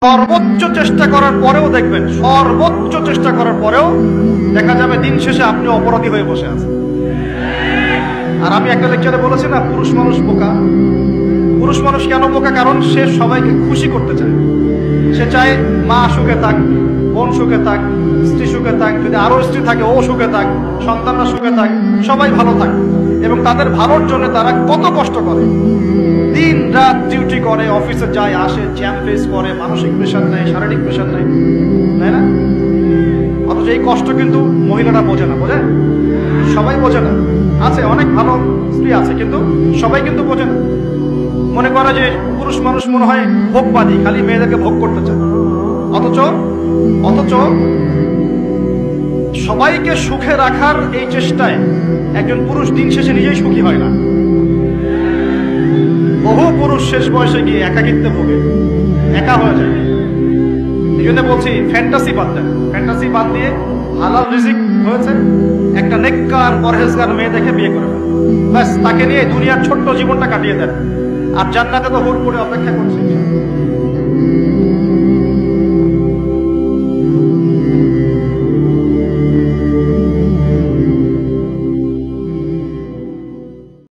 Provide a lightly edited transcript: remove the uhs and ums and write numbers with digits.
সর্বোচ্চ চেষ্টা করার পরেও দেখবেন, সর্বোচ্চ চেষ্টা করার পরেও দেখা যাবে দিন শেষে আপনি অপরাধী হয়ে বসে আছেন। আর আমি একটা লেকচারে বলেছি না, পুরুষ মানুষ বোকা। পুরুষ মানুষ কেন বোকা? কারণ সে সবাইকে খুশি করতে চায়। সে চায় মা সুখে থাক, বোন সুখে থাক, স্ত্রী সুখে থাক, যদি আরো স্ত্রী থাকে ও সুখে থাক, সন্তানরা সুখে থাক, সবাই ভালো থাক। এবং তাদের ভালোর জন্য তারা কত কষ্ট করে, দিন রাত ডিউটি করে, অফিসে যায় আসে, জ্যাম ফেস করে, মানসিক প্রেশার নেয়, শারীরিক প্রেশার নেয়, তাই না? অথচ এই কষ্ট কিন্তু মহিলারা বোঝে না। বোঝে? সবাই বোঝে না। আছে অনেক ভালো স্ত্রী আছে, কিন্তু সবাই কিন্তু বোঝে না। মনে করে যে পুরুষ মানুষ মনে হয় ভোগবাদী, খালি মেয়েদেরকে ভোগ করতে চায়। অথচ সবাইকে সুখে রাখার এই চেষ্টায় একজন পুরুষ দিন শেষে নিজেই সুখী হয় না। বহু পুরুষ শেষ বয়সে গিয়ে একাকিত্বে ভোগে, একা হয়ে যায়। এই জন্য বলছি, ফ্যান্টাসি বাদ দেন। ফ্যান্টাসি বাদ দিয়ে হালাল রিজিক হয়েছে, একটা নেককার পরহেজগার মেয়ে দেখে বিয়ে করে ফেলেন, ব্যাস তাকে নিয়ে দুনিয়ার ছোট্ট জীবনটা কাটিয়ে দেন। আর জান্নাতে তো হুট করে অপেক্ষা করছে।